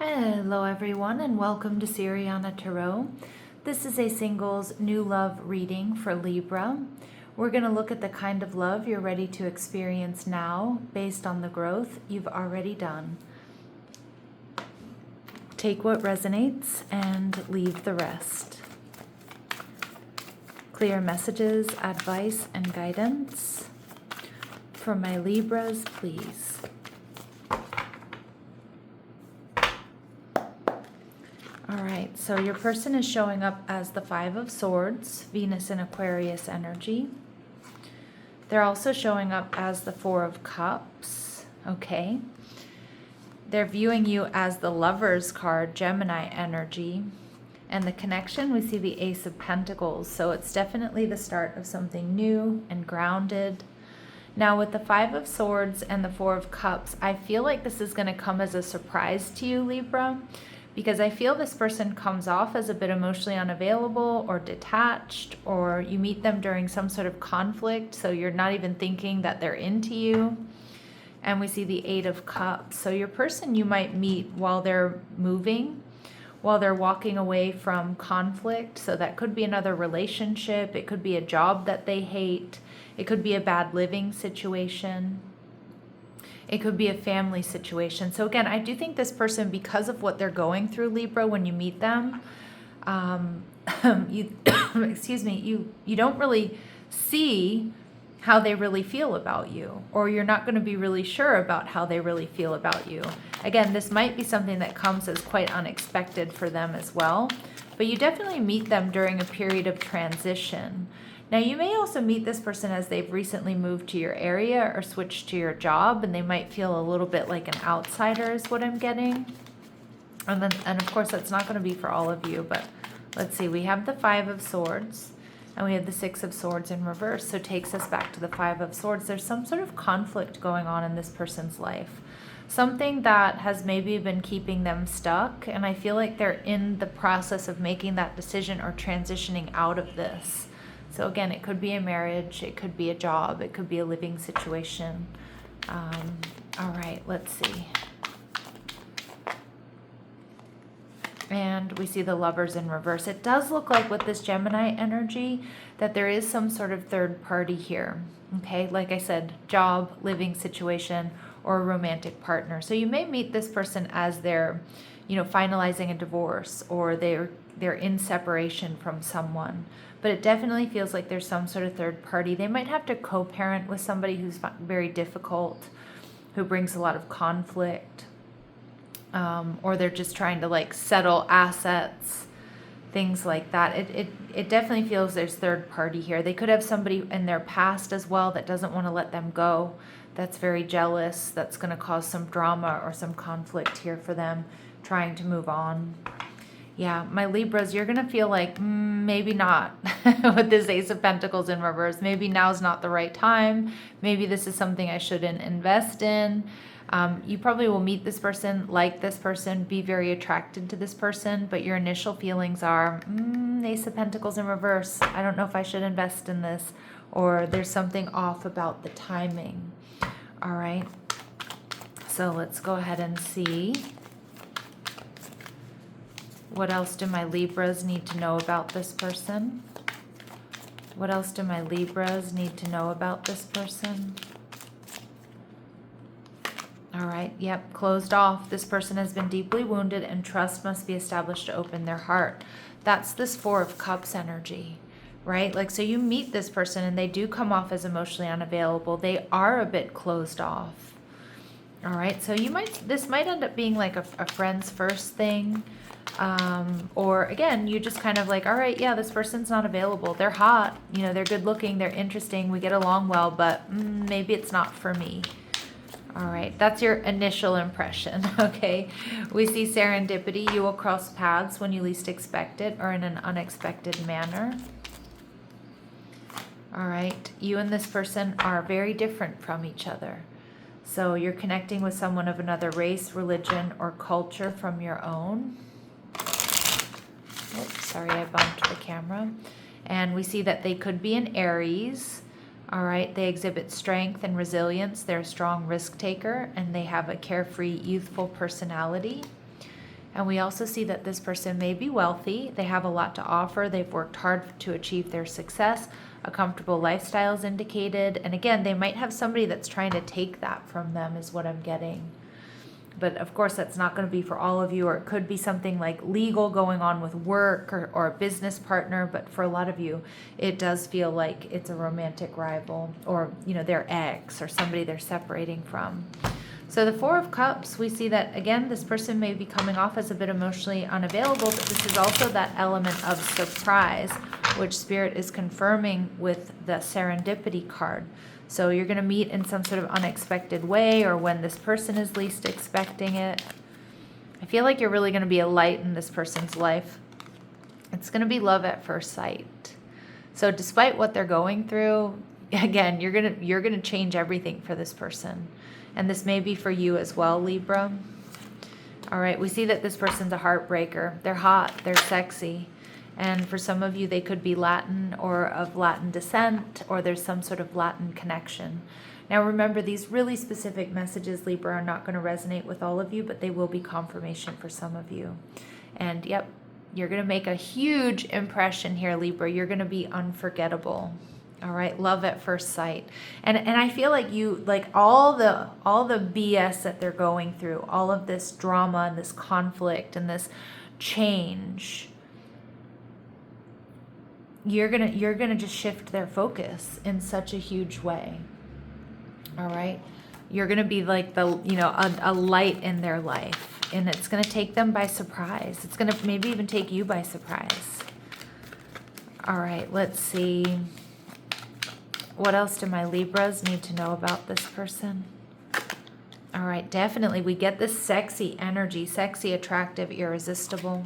Hello everyone and welcome to Siriana Tarot. This is a singles new love reading for Libra. We're going to look at the kind of love you're ready to experience now based on the growth you've already done. Take what resonates and leave the rest. Clear messages, advice, and guidance for my Libras, please. All right, so your person is showing up as the Five of Swords, Venus and Aquarius energy. They're also showing up as the Four of Cups, okay? They're viewing you as the Lover's card, Gemini energy. And the connection, we see the Ace of Pentacles, so it's definitely the start of something new and grounded. Now with the Five of Swords and the Four of Cups, I feel like this is going to come as a surprise to you, Libra, because I feel this person comes off as a bit emotionally unavailable or detached, or you meet them during some sort of conflict, so you're not even thinking that they're into you. And we see the Eight of Cups. So your person you might meet while they're moving, while they're walking away from conflict. So that could be another relationship. It could be a job that they hate. It could be a bad living situation. It could be a family situation. So again, I do think this person, because of what they're going through, Libra, when you meet them, you excuse me, you don't really see how they really feel about you, or you're not going to be really sure about how they really feel about you. Again, this might be something that comes as quite unexpected for them as well, but you definitely meet them during a period of transition. Now, you may also meet this person as they've recently moved to your area or switched to your job, and they might feel a little bit like an outsider is what I'm getting. And of course, that's not going to be for all of you, but let's see. We have the Five of Swords, and we have the Six of Swords in reverse, so it takes us back to the Five of Swords. There's some sort of conflict going on in this person's life. Something that has maybe been keeping them stuck, and I feel like they're in the process of making that decision or transitioning out of this. So again, it could be a marriage, it could be a job, it could be a living situation. All right, let's see. And we see the Lovers in reverse. It does look like with this Gemini energy that there is some sort of third party here. Okay, like I said, job, living situation, or a romantic partner. So you may meet this person as they're, finalizing a divorce, or they're in separation from someone. But it definitely feels like there's some sort of third party. They might have to co-parent with somebody who's very difficult, who brings a lot of conflict, or they're just trying to settle assets, things like that. It definitely feels there's third party here. They could have somebody in their past as well that doesn't want to let them go, that's very jealous, that's going to cause some drama or some conflict here for them, trying to move on. Yeah, my Libras, you're going to feel like maybe not with this Ace of Pentacles in reverse. Maybe now's not the right time. Maybe this is something I shouldn't invest in. You probably will meet this person, like this person, be very attracted to this person, but your initial feelings are, Ace of Pentacles in reverse. I don't know if I should invest in this, or there's something off about the timing. All right, so let's go ahead and see. What else do my Libras need to know about this person? What else do my Libras need to know about this person? All right, yep, closed off. This person has been deeply wounded and trust must be established to open their heart. That's this Four of Cups energy, right? So you meet this person and they do come off as emotionally unavailable. They are a bit closed off. All right, so this might end up being like a friend's first thing. Or again, you just kind of all right, yeah, this person's not available. They're hot, they're good looking, they're interesting, we get along well, but maybe it's not for me. All right, that's your initial impression, okay? We see serendipity. You will cross paths when you least expect it or in an unexpected manner. All right, you and this person are very different from each other. So you're connecting with someone of another race, religion, or culture from your own. Oops, sorry, I bumped the camera. And we see that they could be an Aries. All right, they exhibit strength and resilience. They're a strong risk taker, and they have a carefree, youthful personality. And we also see that this person may be wealthy. They have a lot to offer. They've worked hard to achieve their success. A comfortable lifestyle is indicated. And again, they might have somebody that's trying to take that from them is what I'm getting. But of course, that's not going to be for all of you, or it could be something like legal going on with work or a business partner. But for a lot of you, it does feel like it's a romantic rival, or, their ex or somebody they're separating from. So the Four of Cups, we see that, again, this person may be coming off as a bit emotionally unavailable, but this is also that element of surprise, which Spirit is confirming with the serendipity card. So you're going to meet in some sort of unexpected way, or when this person is least expecting it. I feel like you're really going to be a light in this person's life. It's going to be love at first sight. So despite what they're going through, again, you're going to change everything for this person. And this may be for you as well, Libra. All right, we see that this person's a heartbreaker. They're hot, they're sexy. And for some of you, they could be Latin or of Latin descent, or there's some sort of Latin connection. Now remember, these really specific messages, Libra, are not going to resonate with all of you, but they will be confirmation for some of you. And yep, you're going to make a huge impression here, Libra. You're going to be unforgettable. All right, love at first sight. And I feel like you, like all the BS that they're going through, all of this drama and this conflict and this change, you're gonna just shift their focus in such a huge way. All right, you're gonna be like a light in their life, and it's gonna take them by surprise. It's gonna maybe even take you by surprise. All right, let's see. What else do my Libras need to know about this person? All right, definitely we get this sexy energy, sexy, attractive, irresistible.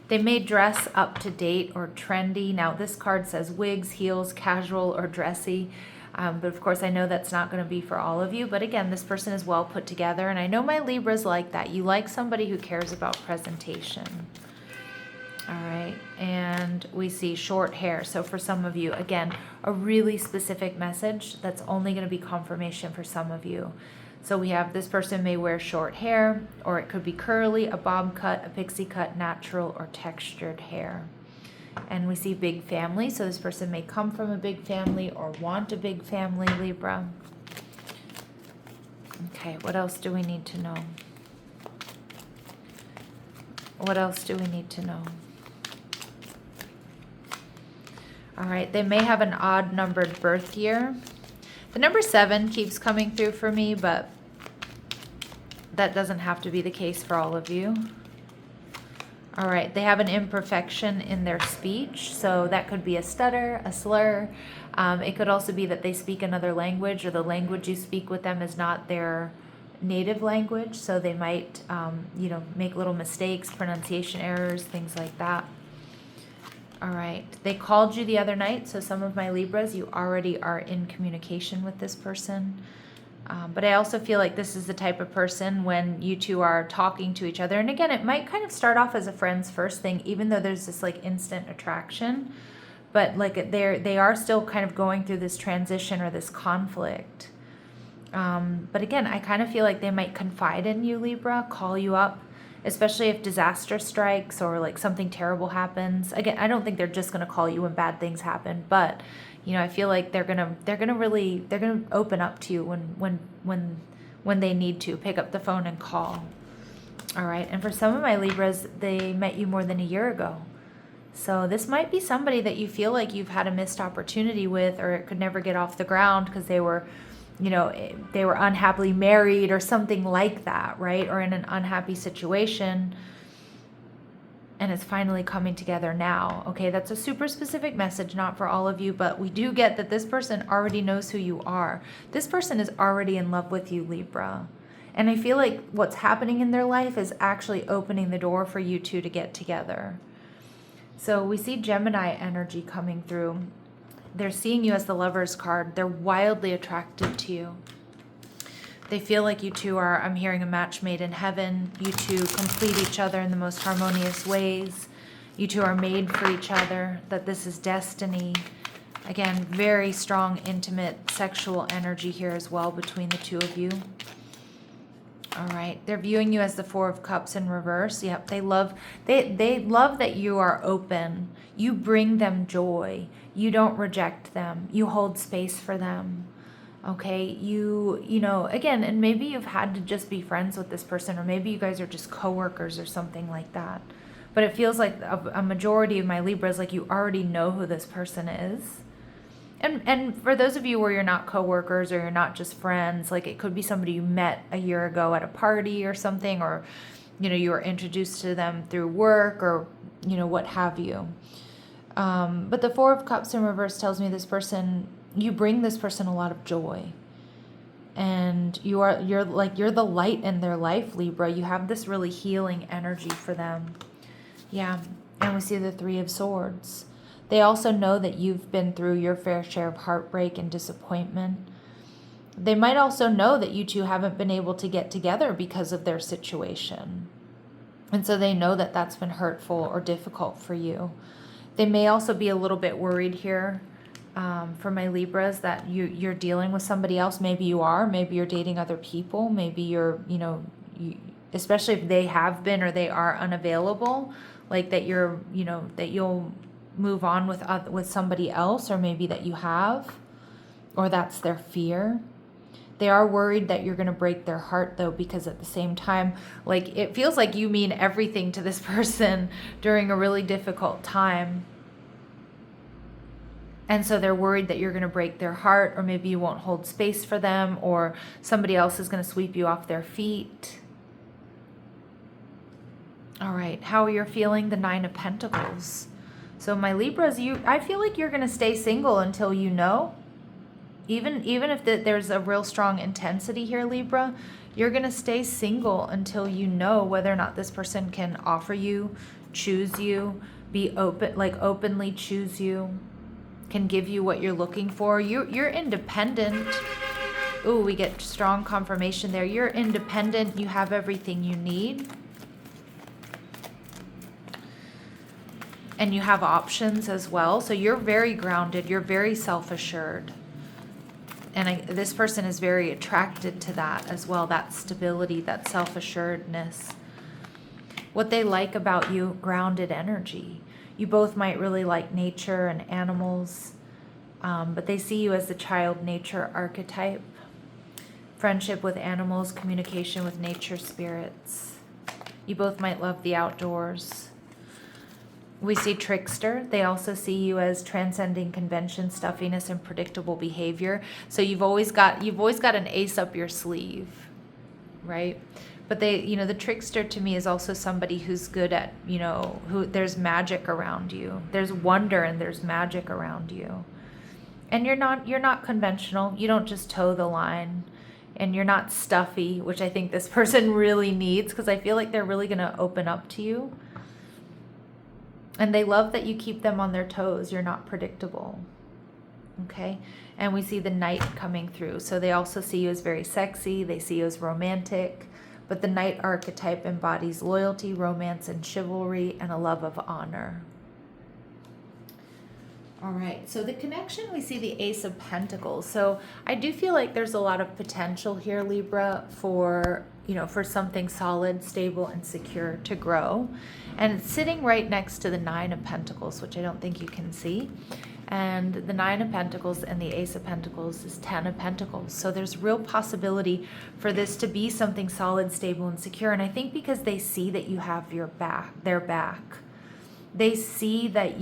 They may dress up to date or trendy. Now this card says wigs, heels, casual, or dressy. But of course I know that's not going to be for all of you. But again, this person is well put together. And I know my Libras like that. You like somebody who cares about presentation. All right, and we see short hair. So for some of you, again, a really specific message that's only going to be confirmation for some of you. So we have this person may wear short hair, or it could be curly, a bob cut, a pixie cut, natural, or textured hair. And we see big family. So this person may come from a big family or want a big family, Libra. Okay, what else do we need to know? What else do we need to know? All right, they may have an odd numbered birth year. The number 7 keeps coming through for me, but that doesn't have to be the case for all of you. All right, they have an imperfection in their speech, so that could be a stutter, a slur. It could also be that they speak another language, or the language you speak with them is not their native language, so they might, make little mistakes, pronunciation errors, things like that. All right, they called you the other night, so some of my Libras, you already are in communication with this person. But I also feel like this is the type of person when you two are talking to each other. And again, it might kind of start off as a friends first thing, even though there's this like instant attraction. But like they are still kind of going through this transition or this conflict. But again, I kind of feel like they might confide in you, Libra, call you up, especially if disaster strikes or like something terrible happens. Again, I don't think they're just going to call you when bad things happen, but I feel like they're going to open up to you when they need to pick up the phone and call. All right. And for some of my Libras, they met you more than a year ago. So this might be somebody that you feel like you've had a missed opportunity with, or it could never get off the ground because they were unhappily married or something like that, right? Or in an unhappy situation, and it's finally coming together now. Okay, that's a super specific message, not for all of you, but we do get that this person already knows who you are. This person is already in love with you, Libra. And I feel like what's happening in their life is actually opening the door for you two to get together. So we see Gemini energy coming through. They're seeing you as the Lover's card. They're wildly attracted to you. They feel like you two are, I'm hearing, a match made in heaven. You two complete each other in the most harmonious ways. You two are made for each other, that this is destiny. Again, very strong, intimate, sexual energy here as well between the two of you. All right. They're viewing you as the Four of Cups in reverse. Yep. They love that you are open. You bring them joy. You don't reject them. You hold space for them. Okay. You know, again, and maybe you've had to just be friends with this person, or maybe you guys are just coworkers or something like that. But it feels like a majority of my Libras, like you already know who this person is. And for those of you where you're not coworkers or you're not just friends, like it could be somebody you met a year ago at a party or something, or, you know, you were introduced to them through work or, you know, what have you. But the Four of Cups in reverse tells me this person, you bring this person a lot of joy. And you're the light in their life, Libra. You have this really healing energy for them. Yeah. And we see the Three of Swords. They also know that you've been through your fair share of heartbreak and disappointment. They might also know that you two haven't been able to get together because of their situation. And so they know that that's been hurtful or difficult for you. They may also be a little bit worried here for my Libras that you're dealing with somebody else. Maybe you are. Maybe you're dating other people. Maybe you're, you know, especially if they have been or they are unavailable, like that you're, you know, that you'll move on with somebody else, or maybe that you have, or that's their fear. They are worried that you're going to break their heart though, because at the same time, like it feels like you mean everything to this person during a really difficult time. And so they're worried that you're going to break their heart, or maybe you won't hold space for them, or somebody else is going to sweep you off their feet. All right, how are you feeling? The Nine of Pentacles. So my Libras, I feel like you're going to stay single until you know. Even if there's a real strong intensity here, Libra, you're going to stay single until you know whether or not this person can offer you, choose you, be open, like openly choose you, can give you what you're looking for. You're independent. Ooh, we get strong confirmation there. You're independent. You have everything you need. And you have options as well. So you're very grounded. You're very self-assured. And this person is very attracted to that as well, that stability, that self-assuredness. What they like about you, grounded energy. You both might really like nature and animals, but they see you as the child nature archetype. Friendship with animals, communication with nature spirits. You both might love the outdoors. We see trickster. They also see you as transcending convention, stuffiness, and predictable behavior. So you've always got an ace up your sleeve, right? But the trickster to me is also somebody who's good at, who there's magic around you. There's wonder and there's magic around you. And you're not conventional. You don't just toe the line. And you're not stuffy, which I think this person really needs, because I feel like they're really going to open up to you. And they love that you keep them on their toes. You're not predictable. Okay? And we see the Knight coming through. So they also see you as very sexy. They see you as romantic. But the Knight archetype embodies loyalty, romance, and chivalry, and a love of honor. All right. So the connection, we see the Ace of Pentacles. So I do feel like there's a lot of potential here, Libra, for something solid, stable, and secure to grow. And it's sitting right next to the Nine of Pentacles, which I don't think you can see. And the Nine of Pentacles and the Ace of Pentacles is 10 of Pentacles. So there's real possibility for this to be something solid, stable, and secure. And I think because they see that you have their back. They see that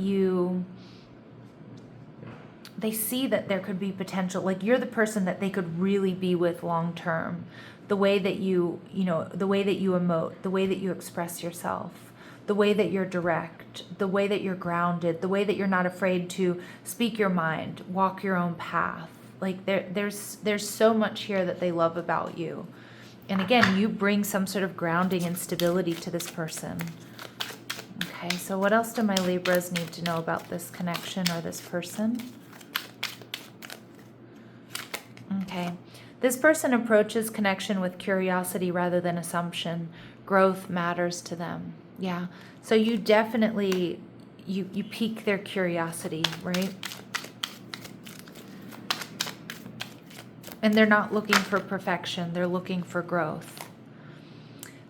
there could be potential. Like you're the person that they could really be with long term. The way that the way that you emote, the way that you express yourself, the way that you're direct, the way that you're grounded, the way that you're not afraid to speak your mind, walk your own path. Like there's so much here that they love about you. And again, you bring some sort of grounding and stability to this person. Okay, so what else do my Libras need to know about this connection or this person? Okay. This person approaches connection with curiosity rather than assumption. Growth matters to them. Yeah. So you definitely, you pique their curiosity, right? And they're not looking for perfection. They're looking for growth.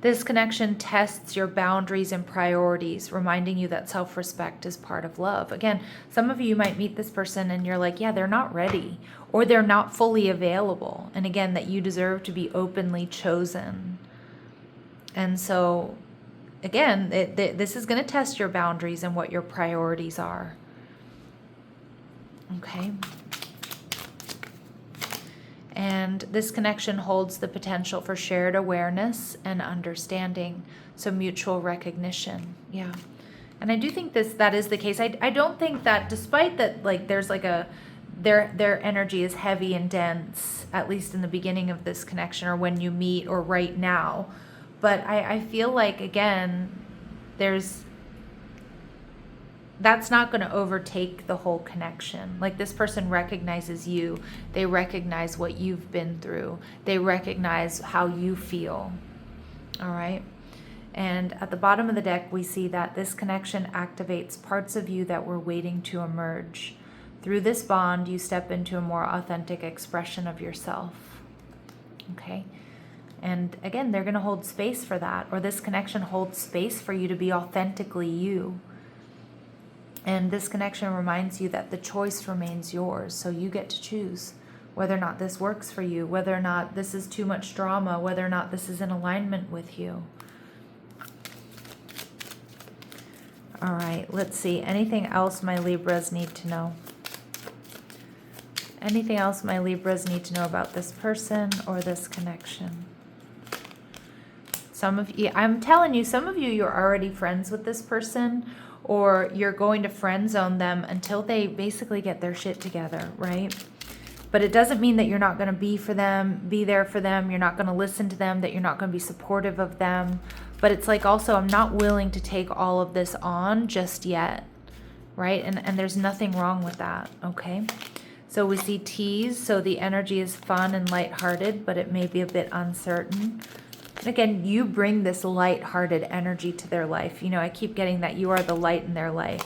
This connection tests your boundaries and priorities, reminding you that self-respect is part of love. Again, some of you might meet this person and you're like, yeah, they're not ready, or they're not fully available. And again, that you deserve to be openly chosen. And so, again, this is going to test your boundaries and what your priorities are. Okay. And this connection holds the potential for shared awareness and understanding, so mutual recognition. Yeah. And I do think that is the case. I don't think that, despite that, like, there's like their energy is heavy and dense, at least in the beginning of this connection or when you meet or right now. But I feel like, again, that's not going to overtake the whole connection. Like, this person recognizes you. They recognize what you've been through. They recognize how you feel. All right. And at the bottom of the deck, we see that this connection activates parts of you that were waiting to emerge. Through this bond, you step into a more authentic expression of yourself. Okay. And again, they're going to hold space for that, or this connection holds space for you to be authentically you. And this connection reminds you that the choice remains yours, so you get to choose whether or not this works for you, whether or not this is too much drama, whether or not this is in alignment with you. All right, let's see. Anything else my Libras need to know? Anything else my Libras need to know about this person or this connection? Some of you, I'm telling you, some of you, you're already friends with this person, or you're going to friend zone them until they basically get their shit together, right? But it doesn't mean that you're not going to be there for them, you're not going to listen to them, that you're not going to be supportive of them. But it's like, also, I'm not willing to take all of this on just yet, right? And there's nothing wrong with that, okay? So we see tease, so the energy is fun and lighthearted, but it may be a bit uncertain. Again, you bring this light-hearted energy to their life. You know, I keep getting that you are the light in their life.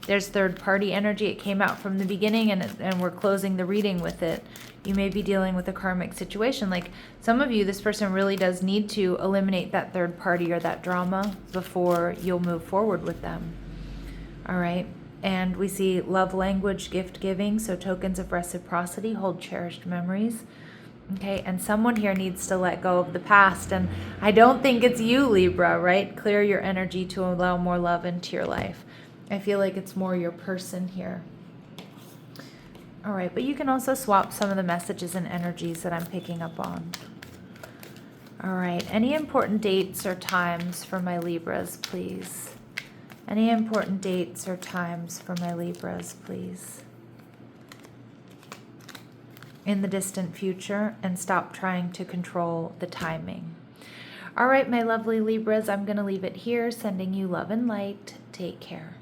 There's third-party energy. It came out from the beginning, and we're closing the reading with it. You may be dealing with a karmic situation. Like, some of you, this person really does need to eliminate that third party or that drama before you'll move forward with them. All right. And we see love language, gift giving. So tokens of reciprocity hold cherished memories. Okay, and someone here needs to let go of the past, and I don't think it's you, Libra, right? Clear your energy to allow more love into your life. I feel like it's more your person here. All right, but you can also swap some of the messages and energies that I'm picking up on. All right, any important dates or times for my Libras, please? Any important dates or times for my Libras, please? In the distant future, and stop trying to control the timing. All right, my lovely Libras, I'm going to leave it here, sending you love and light. Take care.